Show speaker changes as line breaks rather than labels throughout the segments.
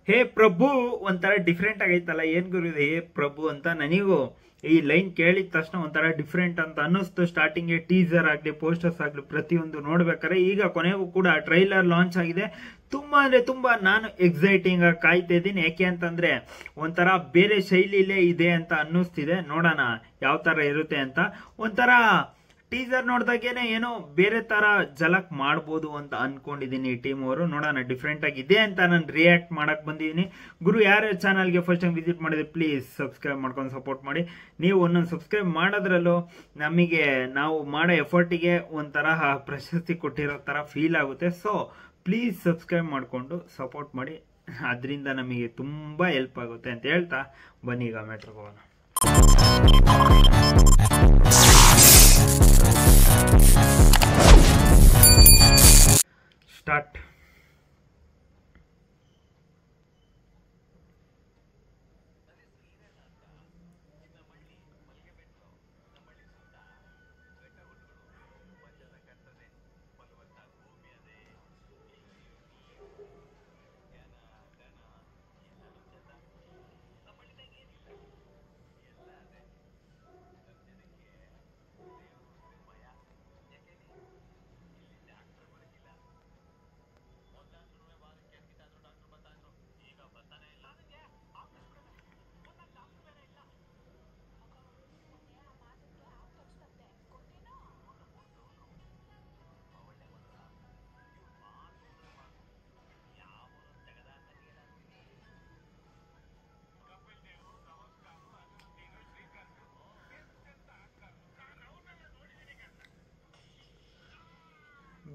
ಹೇ ಪ್ರಭು ಒಂಥರ ಡಿಫ್ರೆಂಟ್ ಆಗೈತಲ್ಲ, ಏನ್ ಗುರು ಇದು ಹೇ ಪ್ರಭು ಅಂತ. ನನಗೂ ಈ ಲೈನ್ ಕೇಳಿದ ತಕ್ಷಣ ಒಂಥರ ಡಿಫ್ರೆಂಟ್ ಅಂತ ಅನ್ನಿಸ್ತು. ಸ್ಟಾರ್ಟಿಂಗ್ ಟೀಸರ್ ಆಗ್ಲಿ ಪೋಸ್ಟರ್ಸ್ ಆಗ್ಲಿ ಪ್ರತಿಯೊಂದು ನೋಡ್ಬೇಕಾರೆ ಈಗ ಕೊನೆಗೂ ಕೂಡ ಟ್ರೈಲರ್ ಲಾಂಚ್ ಆಗಿದೆ. ತುಂಬಾ ಅಂದ್ರೆ ತುಂಬಾ ನಾನು ಎಕ್ಸೈಟಿಂಗ್ ಆಗಿ ಕಾಯ್ತಾ ಇದ್ದೀನಿ. ಯಾಕೆ ಅಂತಂದ್ರೆ ಒಂಥರ ಬೇರೆ ಶೈಲಿಲೇ ಇದೆ ಅಂತ ಅನ್ನಿಸ್ತಿದೆ. ನೋಡೋಣ ಯಾವ ತರ ಇರುತ್ತೆ ಅಂತ. ಒಂಥರ ಟೀಸರ್ ನೋಡ್ದಾಗೇನೆ ಏನೋ ಬೇರೆ ತರ ಜಲಕ್ ಮಾಡ್ಬೋದು ಅಂತ ಅನ್ಕೊಂಡಿದೀನಿ. ಈ ಟೀಮ್ ಅವರು ನೋಡೋಣ ಡಿಫ್ರೆಂಟ್ ಆಗಿ ಇದೆ ಅಂತ ನಾನು ರಿಯಾಕ್ಟ್ ಮಾಡಕ್ ಬಂದಿದ್ದೀನಿ. ಗುರು ಯಾರು ಚಾನಲ್ಗೆ ಫಸ್ಟ್ ಟೈಮ್ ವಿಸಿಟ್ ಮಾಡಿದ್ರೆ ಪ್ಲೀಸ್ ಸಬ್ಸ್ಕ್ರೈಬ್ ಮಾಡ್ಕೊಂಡು ಸಪೋರ್ಟ್ ಮಾಡಿ. ನೀವು ಒಂದೊಂದು ಸಬ್ಸ್ಕ್ರೈಬ್ ಮಾಡೋದ್ರಲ್ಲೂ ನಮಗೆ ನಾವು ಮಾಡೋ ಎಫರ್ಟಿಗೆ ಒಂಥರ ಪ್ರಶಸ್ತಿ ಕೊಟ್ಟಿರೋ ತರ ಫೀಲ್ ಆಗುತ್ತೆ. ಸೊ ಪ್ಲೀಸ್ ಸಬ್ಸ್ಕ್ರೈಬ್ ಮಾಡಿಕೊಂಡು ಸಪೋರ್ಟ್ ಮಾಡಿ, ಅದರಿಂದ ನಮಗೆ ತುಂಬಾ ಹೆಲ್ಪ್ ಆಗುತ್ತೆ ಅಂತ ಹೇಳ್ತಾ ಬನ್ನಿ ಈಗ ಮ್ಯಾಟ್ರಿಗೆ ಹೋಗೋಣ. ಸ್ಟಾರ್ಟ್.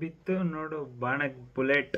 ಬಿತ್ತು ನೋಡು ಬಾಣಕ್ ಬುಲೆಟ್.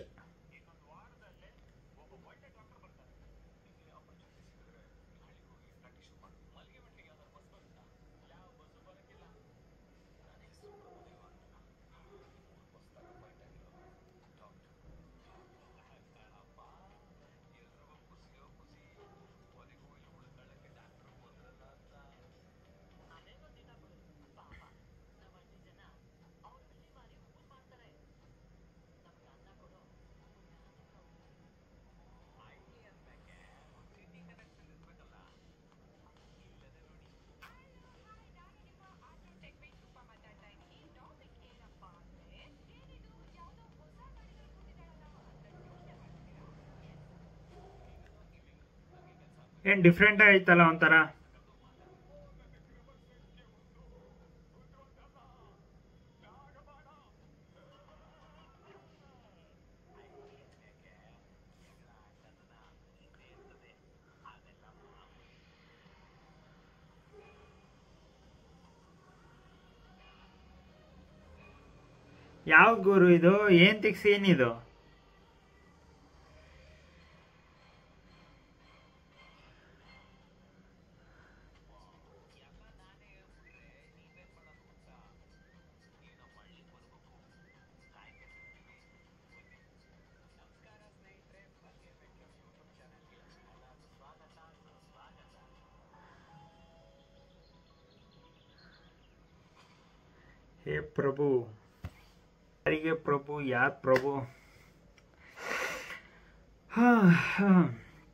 ಏನ್ ಡಿಫ್ರೆಂಟ್ ಆಯ್ತಲ್ಲ ಒಂಥರ. ಯಾವ ಗುರು ಇದು? ಏನ್ ತಿಕ್ಸ್ ಏನಿದು? ಹೇ ಪ್ರಭು, ಯಾರಿಗೆ ಪ್ರಭು, ಯಾರ್ ಪ್ರಭು?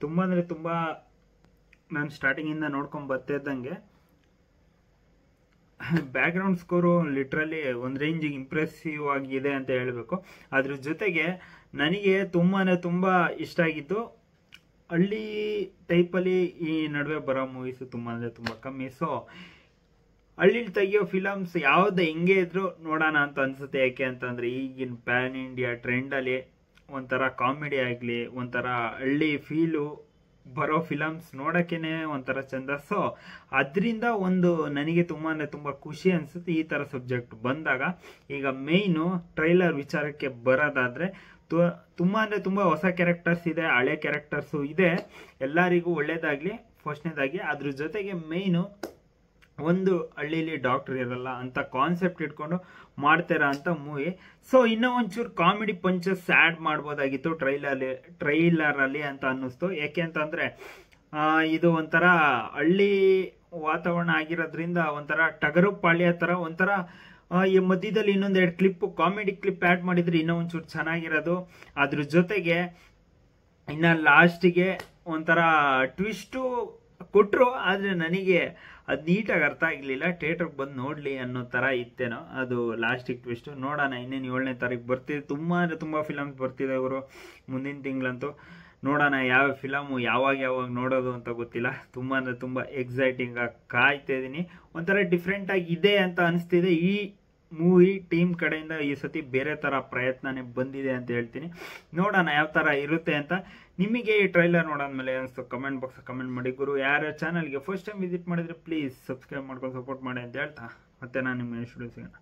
ತುಂಬಾ ಅಂದ್ರೆ ತುಂಬಾ ನಾನು ಸ್ಟಾರ್ಟಿಂಗ್ ಇಂದ ನೋಡ್ಕೊಂಡ್ ಬರ್ತಿದ್ದಂಗೆ ಬ್ಯಾಕ್ ಗ್ರೌಂಡ್ ಸ್ಕೋರು ಲಿಟ್ರಲಿ ಒಂದ್ ರೇಂಜಿಗೆ ಇಂಪ್ರೆಸಿವ್ ಆಗಿದೆ ಅಂತ ಹೇಳ್ಬೇಕು. ಅದ್ರ ಜೊತೆಗೆ ನನಗೆ ತುಂಬಾ ಇಷ್ಟ ಆಗಿದ್ದು ಹಳ್ಳಿ ಟೈಪಲ್ಲಿ ಈ ನಡುವೆ ಬರೋ ಮೂವೀಸ್ ತುಂಬಾ ಅಂದ್ರೆ ತುಂಬಾ ಕಮ್ಮಿ. ಸೊ ಹಳ್ಳಿಲಿ ತೆಗಿಯೋ ಫಿಲಮ್ಸ್ ಯಾವ್ದು ಹೆಂಗೆ ಇದ್ರು ನೋಡೋಣ ಅಂತ ಅನ್ಸುತ್ತೆ. ಯಾಕೆ ಅಂತಂದ್ರೆ ಈಗಿನ ಪ್ಯಾನ್ ಇಂಡಿಯಾ ಟ್ರೆಂಡ್ ಅಲ್ಲಿ ಒಂಥರ ಕಾಮಿಡಿ ಆಗ್ಲಿ, ಒಂಥರ ಹಳ್ಳಿ ಫೀಲು ಬರೋ ಫಿಲಮ್ಸ್ ನೋಡಕ್ಕೇನೆ ಒಂಥರ ಚಂದ. ಸೊ ಅದರಿಂದ ಒಂದು ನನಗೆ ತುಂಬಾ ಅಂದ್ರೆ ತುಂಬಾ ಖುಷಿ ಅನ್ಸುತ್ತೆ ಈ ತರ ಸಬ್ಜೆಕ್ಟ್ ಬಂದಾಗ. ಈಗ ಮೇಯ್ನು ಟ್ರೈಲರ್ ವಿಚಾರಕ್ಕೆ ಬರೋದಾದ್ರೆ ತುಂಬಾ ಅಂದ್ರೆ ತುಂಬಾ ಹೊಸ ಕ್ಯಾರೆಕ್ಟರ್ಸ್ ಇದೆ, ಹಳೆ ಕ್ಯಾರೆಕ್ಟರ್ಸು ಇದೆ. ಎಲ್ಲರಿಗೂ ಒಳ್ಳೇದಾಗ್ಲಿ ಫಸ್ಟ್ನೇದಾಗಿ. ಅದ್ರ ಜೊತೆಗೆ ಮೇಯ್ನು ಒಂದು ಹಳ್ಳಿಲಿ ಡಾಕ್ಟರ್ ಇರಲ್ಲ ಅಂತ ಕಾನ್ಸೆಪ್ಟ್ ಇಟ್ಕೊಂಡು ಮಾಡ್ತಾರ ಅಂತ ಮೂವಿ. ಸೊ ಇನ್ನೂ ಒಂಚೂರು ಕಾಮಿಡಿ ಪಂಚಸ್ ಆಡ್ ಮಾಡ್ಬೋದಾಗಿತ್ತು ಟ್ರೈಲರ್ ಅಲ್ಲಿ ಅಂತ ಅನ್ನಿಸ್ತು. ಯಾಕೆ ಅಂತಂದ್ರೆ ಇದು ಒಂಥರ ಹಳ್ಳಿ ವಾತಾವರಣ ಆಗಿರೋದ್ರಿಂದ ಒಂಥರ ಟಗರು ಪಾಳ್ಯ ತರ ಒಂಥರ ಈ ಮಧ್ಯದಲ್ಲಿ ಇನ್ನೊಂದೆರಡು ಕ್ಲಿಪ್ ಕಾಮಿಡಿ ಕ್ಲಿಪ್ ಆಡ್ ಮಾಡಿದ್ರೆ ಇನ್ನೂ ಒಂಚೂರು ಚೆನ್ನಾಗಿರೋದು. ಅದ್ರ ಜೊತೆಗೆ ಇನ್ನು ಲಾಸ್ಟಿಗೆ ಒಂಥರ ಟ್ವಿಸ್ಟು ಕೊಟ್ಟರು, ಆದರೆ ನನಗೆ ಅದು ನೀಟಾಗಿ ಅರ್ಥ ಆಗಲಿಲ್ಲ. ಥಿಯೇಟ್ರಿಗೆ ಬಂದು ನೋಡಲಿ ಅನ್ನೋ ಥರ ಇತ್ತೇನೋ ಅದು ಲಾಸ್ಟಿಗೆ ಟ್ವಿಸ್ಟು. ನೋಡೋಣ, ಇನ್ನೇನು 7ನೇ ತಾರೀಕು ಬರ್ತಿದೆ. ತುಂಬ ಅಂದರೆ ತುಂಬ ಫಿಲಮ್ಸ್ ಬರ್ತಿದೆ ಇವರು ಮುಂದಿನ ತಿಂಗಳಂತೂ. ನೋಡೋಣ ಯಾವ ಫಿಲಮು ಯಾವಾಗ ನೋಡೋದು ಅಂತ ಗೊತ್ತಿಲ್ಲ. ತುಂಬ ಅಂದರೆ ತುಂಬ ಎಕ್ಸೈಟಿಂಗಾಗಿ ಕಾಯ್ತಾ ಇದ್ದೀನಿ. ಒಂಥರ ಡಿಫ್ರೆಂಟಾಗಿ ಇದೆ ಅಂತ ಅನಿಸ್ತಿದೆ. ಈ ಮೂವಿ ಟೀಮ್ ಕಡೆಯಿಂದ ಈ ಸತಿ ಬೇರೆ ಥರ ಪ್ರಯತ್ನನೇ ಬಂದಿದೆ ಅಂತ ಹೇಳ್ತೀನಿ. ನೋಡೋಣ ಯಾವ ಥರ ಇರುತ್ತೆ ಅಂತ. ನಿಮಗೆ ಈ ಟ್ರೈಲರ್ ನೋಡಾದ್ಮೇಲೆ ಅನಿಸ್ತು ಕಮೆಂಟ್ ಬಾಕ್ಸ್ ಕಮೆಂಟ್ ಮಾಡಿ. ಗುರು ಯಾರು ಚಾನಲ್ಗೆ ಫಸ್ಟ್ ಟೈಮ್ ವಿಸಿಟ್ ಮಾಡಿದರೆ ಪ್ಲೀಸ್ ಸಬ್ಸ್ಕ್ರೈಬ್ ಮಾಡ್ಕೊಂಡು ಸಪೋರ್ಟ್ ಮಾಡಿ ಅಂತ ಹೇಳ್ತಾ ಮತ್ತೆ ನಾನು ನಿಮ್ಮ ಸ್ಟುಡಿಯೋ ಸಿಗೋಣ.